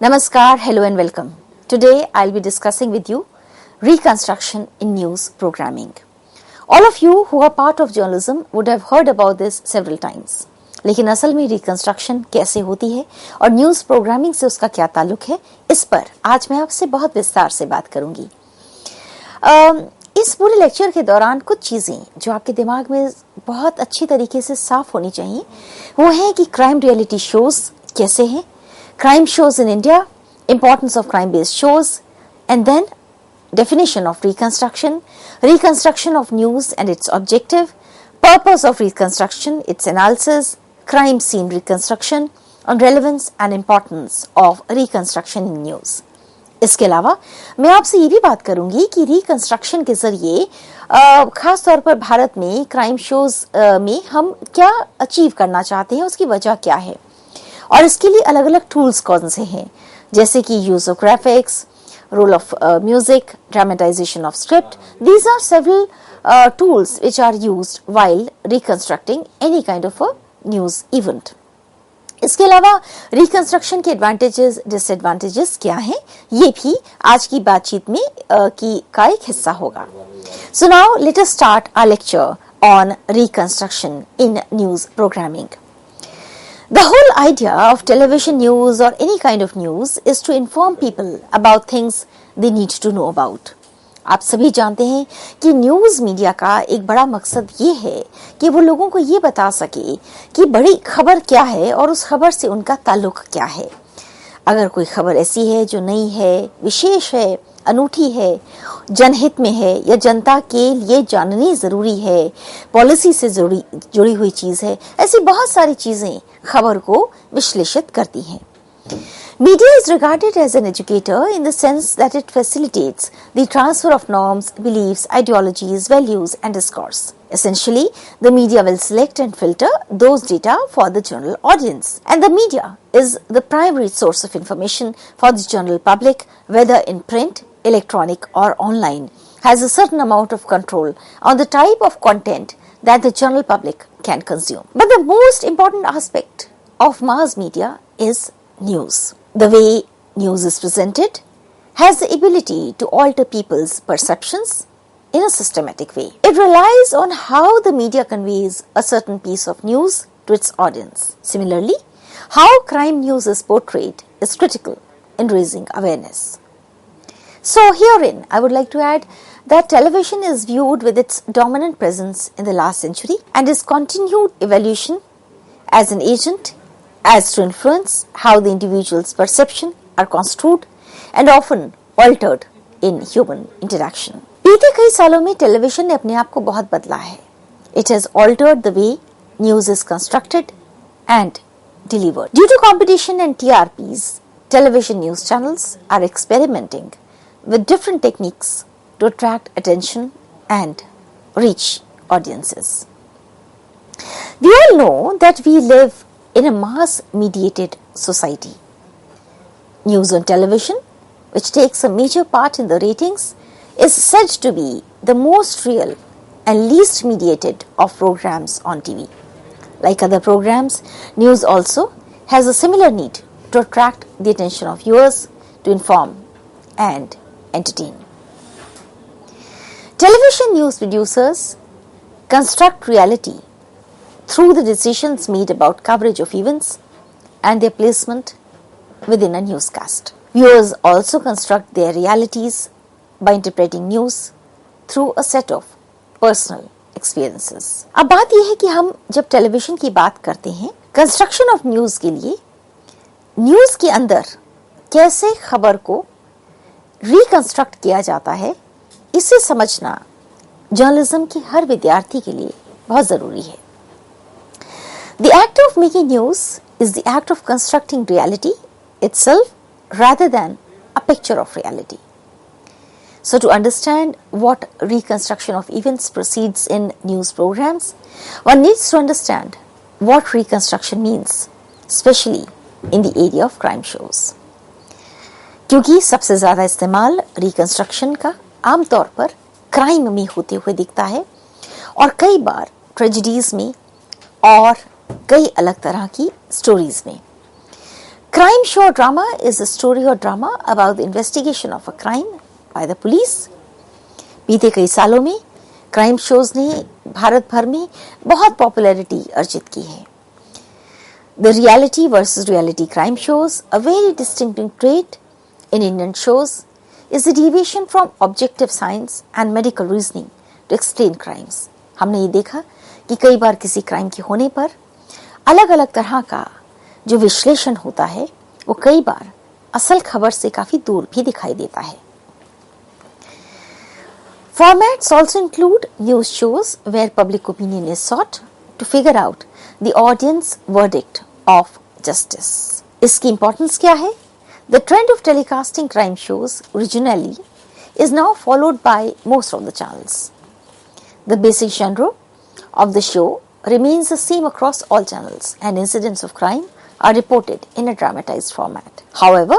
Namaskar, hello and welcome. Today I'll be discussing with you Reconstruction in news programming. All of you who are part of journalism would have heard about this several times. लेकिन असल में reconstruction कैसे होती है और news programming से उसका क्या ताल्लुक है, इस पर आज मैं आपसे बहुत विस्तार से बात करूंगी। इस पूरे लेक्चर के दौरान कुछ चीजें जो आपके दिमाग में बहुत अच्छी तरीके से साफ होनी चाहिए वो है कि क्राइम रियलिटी शोज कैसे हैं, crime shows in India, importance of crime-based shows, and then definition of reconstruction, reconstruction of news and its objective, purpose of reconstruction, its analysis, crime scene reconstruction, and relevance and importance of reconstruction in news. इसके अलावा मैं आपसे ये भी बात करूंगी कि reconstruction के जरिए खास तौर पर भारत में क्राइम शोज में हम क्या अचीव करना चाहते हैं, उसकी वजह क्या है और इसके लिए अलग अलग टूल्स कौन से हैं, जैसे कि use of graphics, role of music, dramatization of script. These are several tools which are used while reconstructing any kind of a news event. इसके अलावा रिकंस्ट्रक्शन के एडवांटेजेस, डिसएडवांटेजेस क्या हैं, ये भी आज की बातचीत में का एक हिस्सा होगा. So now let us start our lecture on reconstruction in news programming. The whole idea of television news or any kind of news is to inform people about things they need to know about. आप सभी जानते हैं कि news media का एक बड़ा मकसद ये है कि वो लोगों को ये बता सके कि बड़ी खबर क्या है और उस खबर से उनका ताल्लुक क्या है. अगर कोई खबर ऐसी है जो नई है, विशेष है, अनूठी है, जनहित में है या जनता के लिए जाननी जरूरी है, पॉलिसी से जुड़ी हुई चीज है, ऐसी बहुत सारी चीजें खबर को विश्लेषित करती हैं. Media is regarded as an educator in the sense that it facilitates the transfer of norms, beliefs, ideologies, values and discourse. Essentially, the media will select and filter those data for the general audience. And the media is the primary source of information for the general public, whether in print, electronic or online, has a certain amount of control on the type of content that the general public can consume. But the most important aspect of mass media is news. The way news is presented has the ability to alter people's perceptions in a systematic way. It relies on how the media conveys a certain piece of news to its audience. Similarly, how crime news is portrayed is critical in raising awareness. So herein, I would like to add that television is viewed with its dominant presence in the last century and its continued evolution as an agent as to influence how the individual's perception are construed and often altered in human interaction. बीते कई सालों में television ने अपने आप को बहुत बदला है. It has altered the way news is constructed and delivered. Due to competition and TRPs, television news channels are experimenting with different techniques to attract attention and reach audiences. We all know that we live in a mass-mediated society. News on television, which takes a major part in the ratings, is said to be the most real and least mediated of programs on TV. Like other programs, news also has a similar need to attract the attention of viewers, to inform and entertain. Television news producers construct reality through the decisions made about coverage of events and their placement within a newscast. Viewers also construct their realities by interpreting news through a set of personal experiences. अब बात यह है कि हम जब television की बात करते हैं कंस्ट्रक्शन ऑफ न्यूज के लिए, न्यूज के अंदर कैसे खबर को रिकंस्ट्रक्ट किया जाता है, इसे समझना जर्नलिज्म के हर विद्यार्थी के लिए बहुत जरूरी है. The act of making news is the act of constructing reality itself rather than a picture of reality. So to understand what reconstruction of events proceeds in news programs, one needs to understand what reconstruction means, especially in the area of crime shows. क्योंकि सबसे ज्यादा इस्तेमाल reconstruction का आमतौर पर crime में होते हुए दिखता है और कई बार ट्रेजेडीज में और कई अलग तरह की स्टोरीज में. Crime show drama is a story or drama about the investigation of a crime by the police. बीते कई सालों में क्राइम शोज ने भारत भर में बहुत पॉपुलैरिटी अर्जित की है. The reality versus reality crime shows, a very distinctive trait in Indian shows, is the deviation from objective science and medical reasoning to explain crimes. हमने ये देखा कि कई बार किसी क्राइम के होने पर अलग अलग तरह का जो विश्लेषण होता है वो कई बार असल खबर से काफी दूर भी दिखाई देता है. Formats also include news shows where public opinion is sought to figure out the audience verdict of justice. इसकी importance क्या है? The trend of telecasting crime shows originally is now followed by most of the channels. The basic genre of the show remains the same across all channels, and incidents of crime are reported in a dramatized format. However,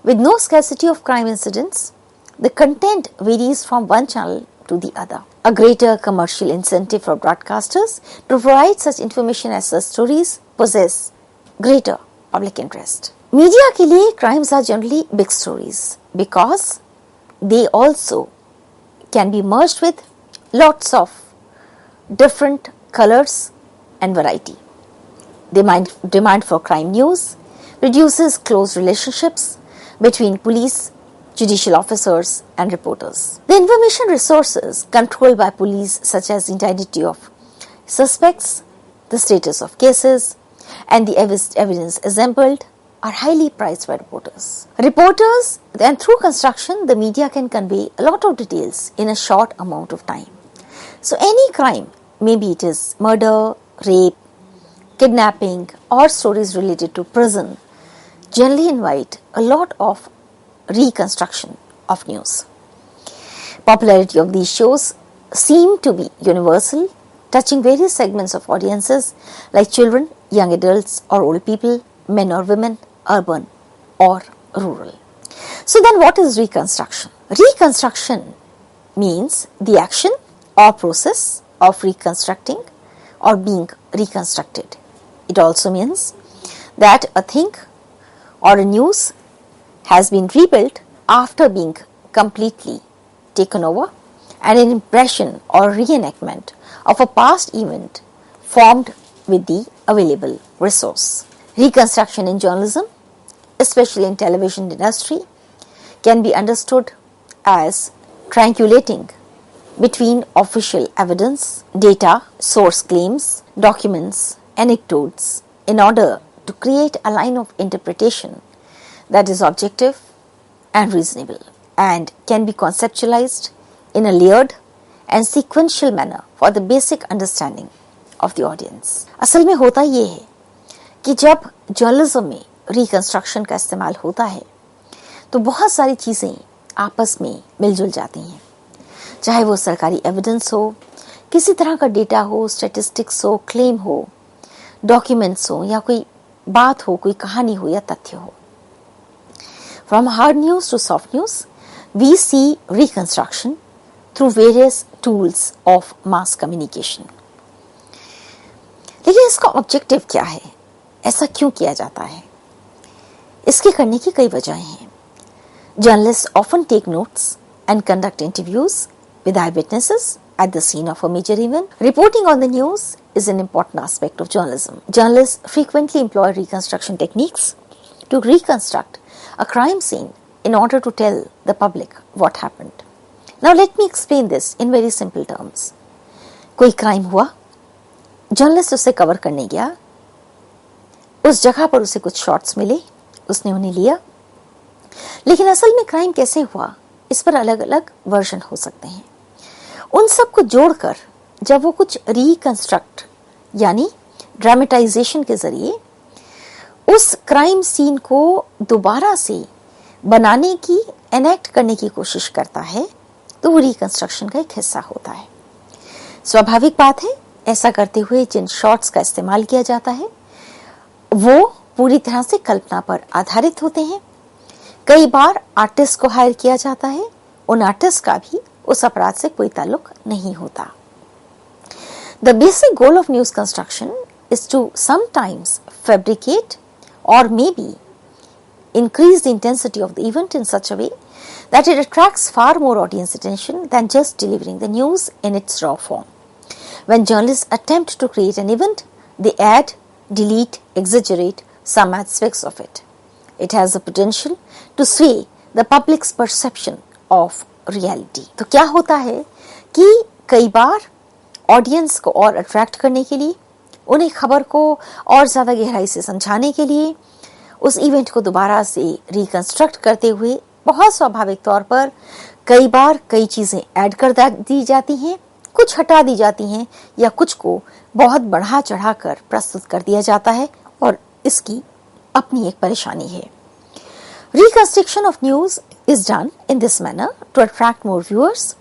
with no scarcity of crime incidents, the content varies from one channel to the other. A greater commercial incentive for broadcasters to provide such information as such stories possess greater public interest. Media के लिए crimes are generally big stories because they also can be merged with lots of different colors and variety. Demand for crime news reduces close relationships between police, judicial officers and reporters. The information resources controlled by police, such as the identity of suspects, the status of cases and the evidence assembled, are highly prized by reporters. And through construction, the media can convey a lot of details in a short amount of time. So any crime, maybe it is murder, rape, kidnapping or stories related to prison, generally invite a lot of reconstruction of news. Popularity of these shows seem to be universal, touching various segments of audiences like children, young adults or old people, men or women, urban or rural. So then what is reconstruction? Reconstruction means the action or process of reconstructing or being reconstructed. It also means that a thing or a news has been rebuilt after being completely taken over, and an impression or reenactment of a past event formed with the available resource. Reconstruction in journalism, especially in television industry, can be understood as triangulating between official evidence, data, source claims, documents, anecdotes in order to create a line of interpretation that is objective and reasonable and can be conceptualized in a layered and sequential manner for the basic understanding of the audience. असल में होता ये है कि जब journalism में reconstruction का इस्तेमाल होता है तो बहुत सारी चीज़ें आपस में मिलजुल जाती हैं, चाहे वो सरकारी एविडेंस हो, किसी तरह का डेटा हो, स्टैटिस्टिक्स हो, क्लेम हो, डॉक्यूमेंट्स हो या कोई बात हो, कोई कहानी हो या तथ्य हो. From hard news to soft news, we see reconstruction through various tools of mass communication. लेकिन इसका ऑब्जेक्टिव क्या है? ऐसा क्यों किया जाता है? इसके करने की कई वजहें हैं. Journalists often take notes and conduct interviews with eyewitnesses at the scene of a major event. Reporting on the news is an important aspect of journalism. Journalists frequently employ reconstruction techniques to reconstruct a crime scene in order to tell the public what happened. Now let me explain this in very simple terms. कोई crime हुआ, journalist उसे cover करने गया, उस जगह पर उसे कुछ शॉट्स मिले, उसने उन्हें लिया, लेकिन असल में क्राइम कैसे हुआ इस पर अलग अलग वर्जन हो सकते हैं. उन सब को जोड़कर जब वो कुछ रिकंस्ट्रक्ट यानी ड्रामेटाइजेशन के जरिए उस क्राइम सीन को दोबारा से बनाने की, एनेक्ट करने की कोशिश करता है तो वो रिकंस्ट्रक्शन का एक हिस्सा होता है. स्वाभाविक बात है, ऐसा करते हुए जिन शॉट्स का इस्तेमाल किया जाता है वो पूरी तरह से कल्पना पर आधारित होते हैं. कई बार आर्टिस्ट को हायर किया जाता है, उन आर्टिस्ट का भी उस अपराध से कोई ताल्लुक नहीं होता. The basic goal of news construction is to sometimes fabricate or maybe increase the intensity of the event in such a way that it attracts far more audience attention than just delivering the news in its raw form. When journalists attempt to create an event, they add, delete, exaggerate some aspects of it. It has the potential to sway the public's perception of reality. तो क्या होता है कि कई बार audience को और attract करने के लिए, उन्हें खबर को और ज़्यादा गहराई से समझाने के लिए उस इवेंट को दोबारा से रिकंस्ट्रक्ट करते हुए बहुत स्वाभाविक तौर पर कई बार कई चीज़ें ऐड कर दी जाती हैं, कुछ हटा दी जाती हैं या कुछ को बहुत बढ़ा चढ़ाकर प्रस्तुत कर दिया जाता है और इसकी अपनी एक परेशानी है. Reconstruction of news is done in this manner to attract more viewers,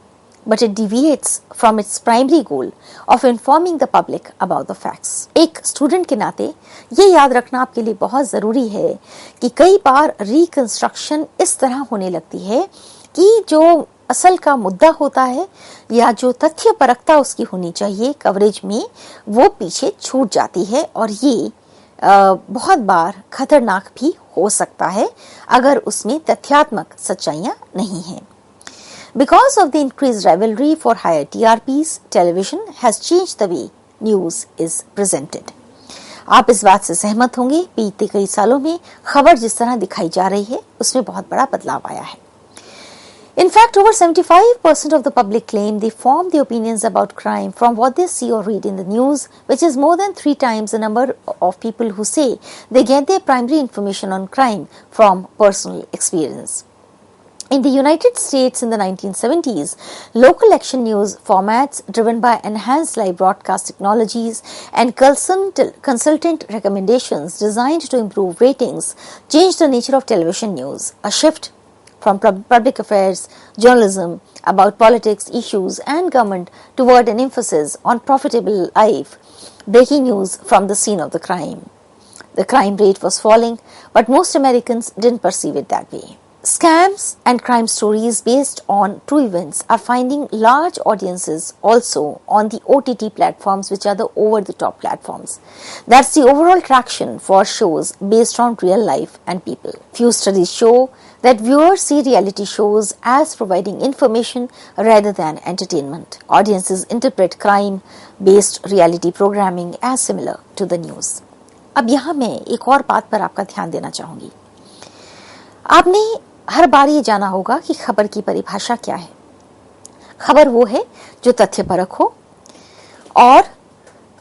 but it deviates from its primary goal of informing the public about the facts. एक स्टूडेंट के नाते ये याद रखना आपके लिए बहुत ज़रूरी है कि कई बार रिकंस्ट्रक्शन इस तरह होने लगती है कि जो असल का मुद्दा होता है या जो तथ्य परकता उसकी होनी चाहिए कवरेज में, वो पीछे छूट जाती है और ये बहुत बार खतरनाक भी हो सकता है अगर उसमें तथ्यात्मक सच्चाइयां नहीं हैं. Because of the increased rivalry for higher TRPs, television has changed the way news is presented. आप इस बात से सहमत होंगे, बीते कई सालों में खबर जिस तरह दिखाई जा रही है उसमें बहुत बड़ा बदलाव आया है. In fact, over 75% of the public claim they form their opinions about crime from what they see or read in the news, which is more than 3 times the number of people who say they get their primary information on crime from personal experience. In the United States in the 1970s, local action news formats driven by enhanced live broadcast technologies and consultant recommendations designed to improve ratings changed the nature of television news, a shift from public affairs journalism about politics, issues and government toward an emphasis on profitable life, breaking news from the scene of the crime. The crime rate was falling, but most Americans didn't perceive it that way. Scams and crime stories based on true events are finding large audiences also on the OTT platforms, which are the over-the-top platforms. That's the overall traction for shows based on real life and people. Few studies show that viewers see reality shows as providing information rather than entertainment. Audiences interpret crime-based reality programming as similar to the news. अब यहाँ मैं एक और बात पर आपका ध्यान देना चाहूँगी. आपने हर बार ये जाना होगा कि खबर की परिभाषा क्या है. खबर वो है जो तथ्यपरक हो और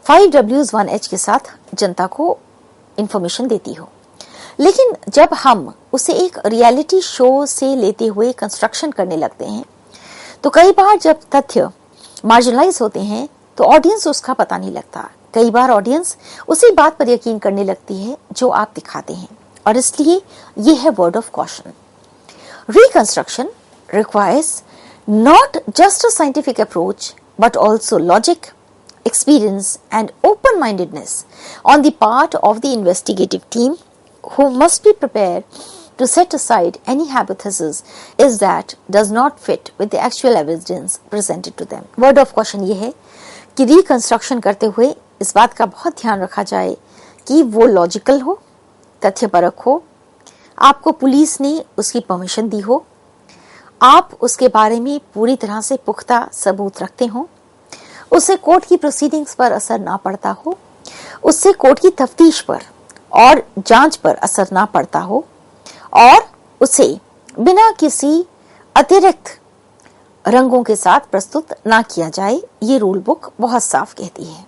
5Ws 1H के साथ जनता को इंफॉर्मेशन देती हो. लेकिन जब हम उसे एक रियलिटी शो से लेते हुए कंस्ट्रक्शन करने लगते हैं तो कई बार जब तथ्य मार्जिनलाइज होते हैं तो ऑडियंस उसका पता नहीं लगता. कई बार ऑडियंस उसी बात पर यकीन करने लगती है जो आप दिखाते हैं और इसलिए ये है word of caution. Reconstruction requires not just a scientific approach but also logic, experience and open-mindedness on the part of the investigative team, who must be prepared to set aside any hypothesis is that does not fit with the actual evidence presented to them. Word of caution ये है कि reconstruction करते हुए इस बात का बहुत ध्यान रखा जाए कि वो लॉजिकल हो, तथ्यपरक हो, आपको पुलिस ने उसकी परमिशन दी हो, आप उसके बारे में पूरी तरह से पुख्ता सबूत रखते हो, उससे कोर्ट की प्रोसीडिंग्स पर असर ना पड़ता हो, उससे कोर्ट की तफ्तीश पर और जांच पर असर ना पड़ता हो और उसे बिना किसी अतिरिक्त रंगों के साथ प्रस्तुत ना किया जाए. ये रूल बुक बहुत साफ कहती है.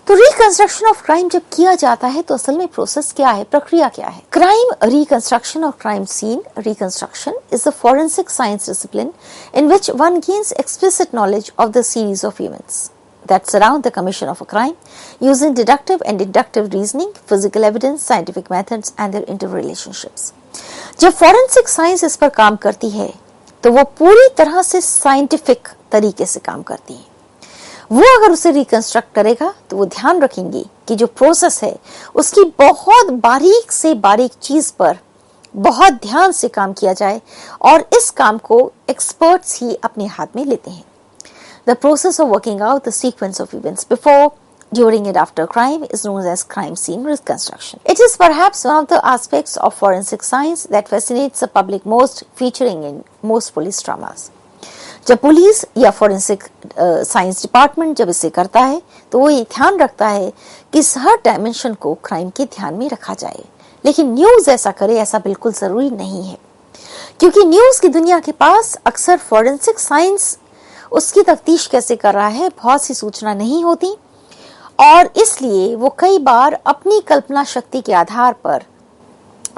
तो रिकंस्ट्रक्शन ऑफ क्राइम जब किया जाता है तो असल में प्रोसेस क्या है, प्रक्रिया क्या है? Crime reconstruction of crime scene reconstruction is a forensic science discipline in which one gains explicit knowledge of the series of events that surround the commission of a crime using deductive and inductive reasoning, physical evidence, scientific methods and their interrelationships. जब forensic science इस पर काम करती है तो वो पूरी तरह से साइंटिफिक तरीके से काम करती है. वो अगर उसे रिकंस्ट्रक्ट करेगा तो वो ध्यान रखेंगे कि जो प्रोसेस है उसकी बहुत बारीक से बारीक चीज पर बहुत ध्यान से काम किया जाए और इस काम को एक्सपर्ट्स ही अपने हाथ में लेते हैं. The process of working out the sequence of events before, during and after crime is known as crime scene reconstruction. It is perhaps one of the aspects of forensic science that fascinates the public most, featuring in most police dramas. जब police या forensic science department जब इसे करता है तो वो ये ध्यान रखता है कि इस हर डायमेंशन को क्राइम के ध्यान में रखा जाए। लेकिन न्यूज ऐसा करे, ऐसा बिल्कुल जरूरी नहीं है, क्योंकि न्यूज की दुनिया के पास अक्सर फोरेंसिक साइंस उसकी तफ्तीश कैसे कर रहा है बहुत सी सूचना नहीं होती, और इसलिए वो कई बार अपनी कल्पना शक्ति के आधार पर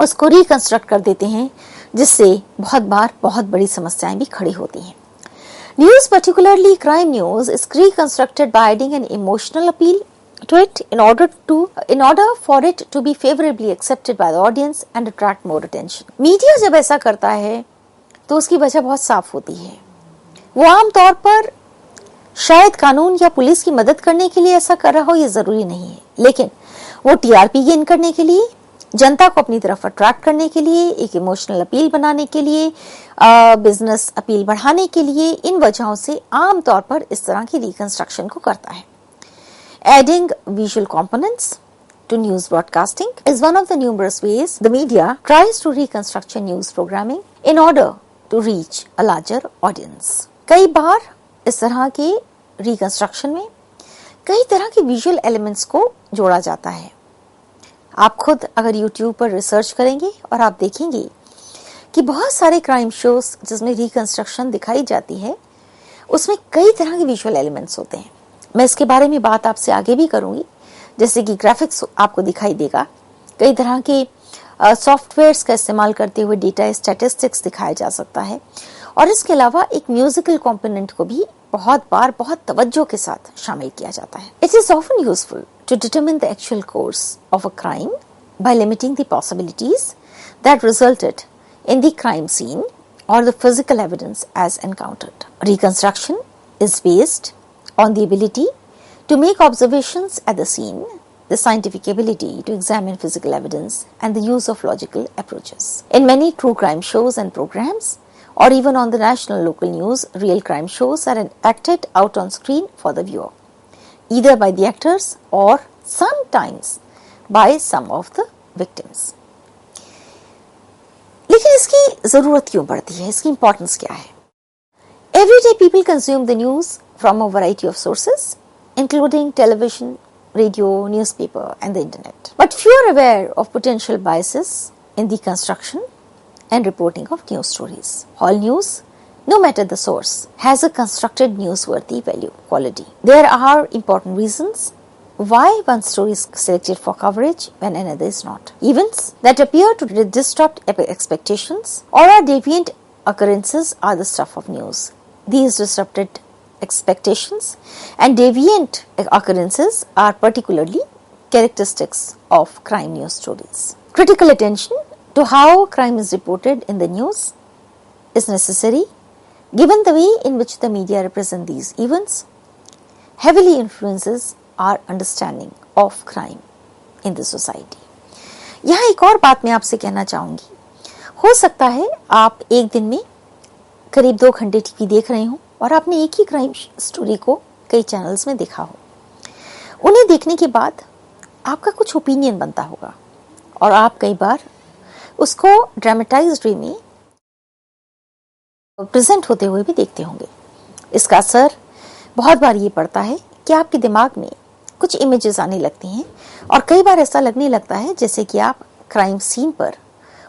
उसको रिकंस्ट्रक्ट कर देते हैं, जिससे बहुत बार बहुत बड़ी समस्याएं भी खड़ी होती हैं। News, particularly crime news, is reconstructed by adding an emotional appeal to it in order for it to be favorably accepted by the audience and attract more attention. Media जब ऐसा करता है तो उसकी वजह बहुत साफ होती है। वो आमतौर पर शायद कानून या पुलिस की मदद करने के लिए ऐसा कर रहा हो, ये जरूरी नहीं है, लेकिन वो टीआरपी गेन करने के लिए, जनता को अपनी तरफ अट्रैक्ट करने के लिए, एक इमोशनल अपील बनाने के लिए, बिजनेस अपील बढ़ाने के लिए, इन वजहों से आमतौर पर इस तरह की रिकंस्ट्रक्शन को करता है। Adding visual components to news broadcasting is one of the numerous ways the media tries to reconstruct news programming in order to reach a larger audience. कई बार इस तरह के रिकंस्ट्रक्शन में कई तरह के विजुअल एलिमेंट्स को जोड़ा जाता है। आप खुद अगर YouTube पर रिसर्च करेंगे और आप देखेंगे कि बहुत सारे क्राइम शोज जिसमें रिकंस्ट्रक्शन दिखाई जाती है, उसमें कई तरह के विजुअल एलिमेंट्स होते हैं। मैं इसके बारे में बात आपसे आगे भी करूंगी, जैसे कि ग्राफिक्स आपको दिखाई देगा, कई तरह के सॉफ्टवेयर्स का इस्तेमाल करते हुए डेटा स्टैटिस्टिक्स दिखाया जा सकता है, और इसके अलावा एक म्यूजिकल कंपोनेंट को भी बहुत बार बहुत तवज्जो के साथ शामिल किया जाता है। It is often useful to determine the actual course of a crime by limiting the possibilities that resulted in the crime scene or the physical evidence as encountered. Reconstruction is based on the ability to make observations at the scene, the scientific ability to examine physical evidence, and the use of logical approaches. In many true crime shows and programs, or even on the national local news, real crime shows are acted out on screen for the viewer, either by the actors or sometimes by some of the victims. लेकिन इसकी जरूरत क्यों पड़ती है, इसकी importance क्या है? Everyday people consume the news from a variety of sources, including television, radio, newspaper, and the internet. But few are aware of potential biases in the construction and reporting of news stories. All news, no matter the source, has a constructed newsworthy value quality. There are important reasons why one story is selected for coverage when another is not. Events that appear to disrupt expectations or are deviant occurrences are the stuff of news. These disrupted expectations and deviant occurrences are particularly characteristics of crime news stories. Critical attention to how crime is reported in the news is necessary, given the way in which the media represent these events heavily influences our understanding of crime in the society. यहाँ एक और बात मैं आपसे कहना चाहूंगी, हो सकता है आप एक दिन में करीब 2 घंटे टीवी देख रहे हो और आपने एक ही क्राइम स्टोरी को कई चैनल्स में देखा हो। उन्हें देखने के बाद आपका कुछ ओपिनियन बनता होगा और आप कई बार उसको ड्रामेटाइज्ड वे में प्रेजेंट होते हुए भी देखते होंगे। इसका असर बहुत बार ये पड़ता है कि आपके दिमाग में कुछ इमेजेस आने लगती हैं और कई बार ऐसा लगने लगता है जैसे कि आप क्राइम सीन पर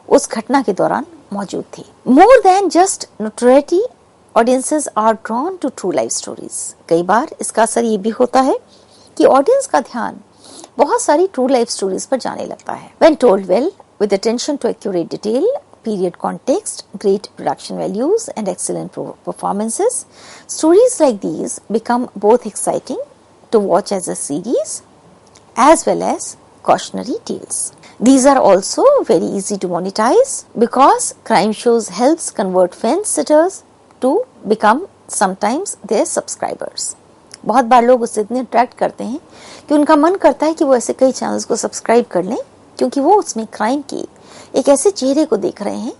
उस घटना के दौरान मौजूद थे। More than just notoriety, audiences are drawn to true life stories. कई बार इसका असर ये भी होता है कि ऑडियंस का ध्यान बहुत सारी ट्रू लाइफ स्टोरीज पर जाने लगता है। When told well with attention to accurate detail, period context, great production values, and excellent performances, stories like these become both exciting to watch as a series as well as cautionary tales. These are also very easy to monetize because crime shows helps convert fence sitters to become sometimes their subscribers. बहुत बार लोग उससे इतने attract करते हैं कि उनका मन करता है कि वो ऐसे कई चैनल्स को सब्सक्राइब कर लें, क्योंकि वो उसमें क्राइम के एक ऐसे चेहरे को देख रहे हैं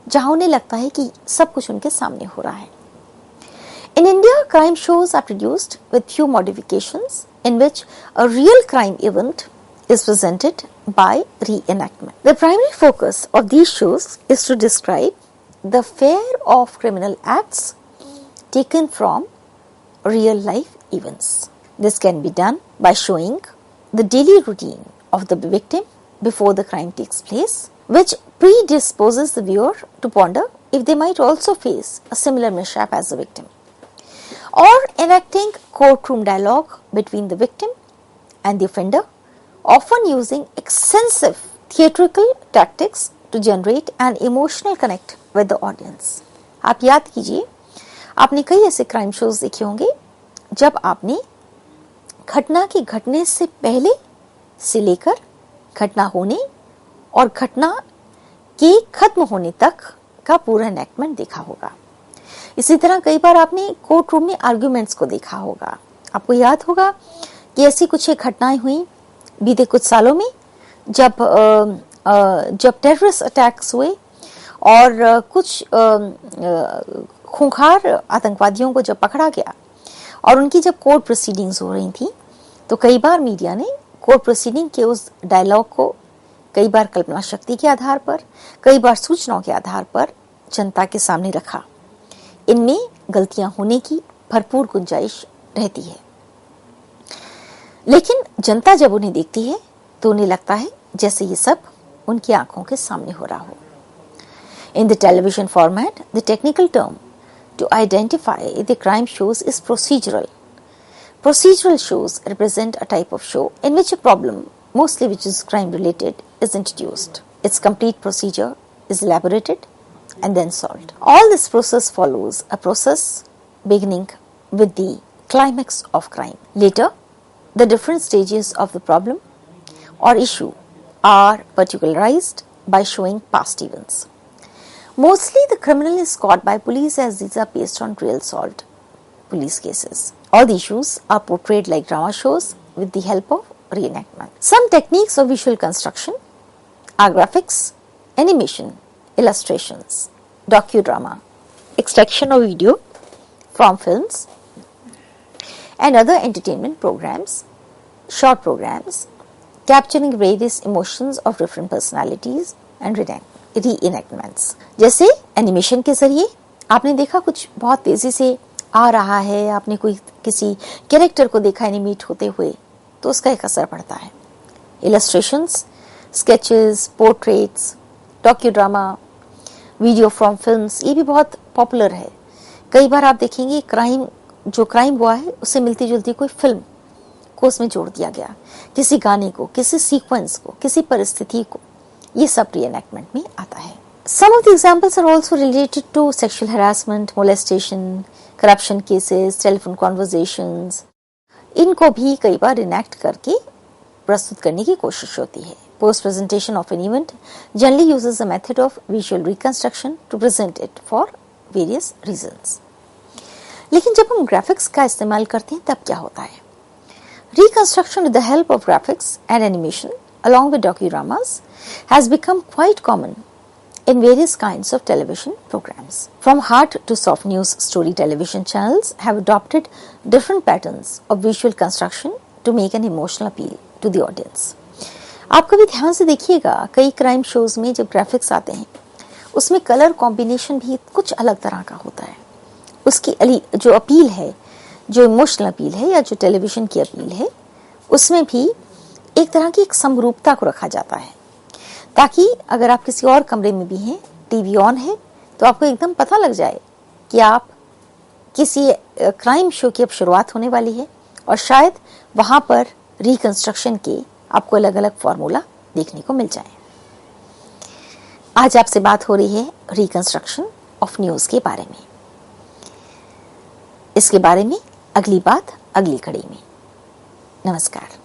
जहां उन्हें लगता है कि सब कुछ उनके सामने हो रहा है। In India, crime shows are produced with few modifications in which a real crime event is presented by reenactment. The primary focus of these shows is to describe the fare of criminal acts taken from real life events. This can be done by showing the daily routine of the victim before the crime takes place, which predisposes the viewer to ponder if they might also face a similar mishap as the victim, or enacting courtroom dialogue between the victim and the offender, often using extensive theatrical tactics to generate an emotional connect with the audience. आप याद कीजिए, आपने कई ऐसे crime shows देखे होंगे जब आपने घटना के घटने से पहले से लेकर घटना होने और घटना के खत्म होने तक का पूरा एनैक्टमेंट देखा होगा। इसी तरह कई बार आपने कोर्ट रूम में आर्ग्यूमेंट्स को देखा होगा। आपको याद होगा कि ऐसी कुछ एक घटनाएं हुई बीते कुछ सालों में जब टेररिस्ट अटैक्स हुए और कुछ खूंखार आतंकवादियों को जब पकड़ा गया और उनकी जब कोर्ट प्रोसीडिंग्स हो रही थी, तो कई बार मीडिया ने कोर्ट प्रोसीडिंग के उस डायलॉग को कई बार कल्पना शक्ति के आधार पर, कई बार सूचनाओं के आधार पर जनता के सामने रखा। इनमें गलतियां होने की भरपूर गुंजाइश रहती है, लेकिन जनता जब उन्हें देखती है तो उन्हें लगता है जैसे ये सब उनकी आंखों के सामने हो रहा हो। In the television format, the technical term to identify the crime shows is procedural. Procedural shows represent a type of show in which a problem, mostly which is crime related, is introduced. Its complete procedure is elaborated and then solved. All this process follows a process beginning with the climax of crime. Later, the different stages of the problem or issue are particularized by showing past events. Mostly the criminal is caught by police, as these are based on real solved police cases. All the issues are portrayed like drama shows with the help of reenactment. Some techniques of visual construction are graphics, animation, illustrations, docudrama, extraction of video from films and other entertainment programs, short programs capturing various emotions of different personalities and reenactments. जैसे animation के जरिए आपने देखा कुछ बहुत तेजी से आ रहा है, आपने कोई किसी कैरेक्टर को देखा एनिमेट होते हुए, तो उसका एक असर पड़ता है। Illustrations, sketches, portraits, docudrama, video from films, ये भी बहुत पॉपुलर है। कई बार आप देखेंगे क्राइम हुआ है उससे मिलती जुलती कोई फिल्म को उसमें जोड़ दिया गया, किसी गाने को, किसी सीक्वेंस को, किसी परिस्थिति को, ये सब रीएनैक्टमेंट में आता है। Some of the examples are also related to sexual harassment, molestation, corruption cases, telephone conversations. इनको भी कई बार इनैक्ट करके प्रस्तुत करने की कोशिश होती है। Post presentation of an event generally uses a method of visual reconstruction to present it for various reasons. लेकिन जब हम ग्राफिक्स का इस्तेमाल करते हैं तब क्या होता है? Reconstruction with the help of graphics and animation along with docuramas has become quite common in various kinds of television programs. From hard to soft news story television channels have adopted different patterns of visual construction to make an emotional appeal to the audience. आप कभी ध्यान से देखिएगा, कई crime shows में जब graphics आते हैं उसमें कलर कॉम्बिनेशन भी कुछ अलग तरह का होता है। उसकी जो अपील है, जो इमोशनल अपील है या जो टेलीविजन की अपील है, उसमें भी एक तरह की एक समरूपता को रखा जाता है, ताकि अगर आप किसी और कमरे में भी हैं, टीवी ऑन है, तो आपको एकदम पता लग जाए कि आप किसी क्राइम शो की अब शुरुआत होने वाली है और शायद वहां पर रिकंस्ट्रक्शन के आपको अलग अलग फॉर्मूला देखने को मिल जाए। आज आपसे बात हो रही है रिकंस्ट्रक्शन ऑफ न्यूज के बारे में। इसके बारे में अगली बात अगली कड़ी में। नमस्कार।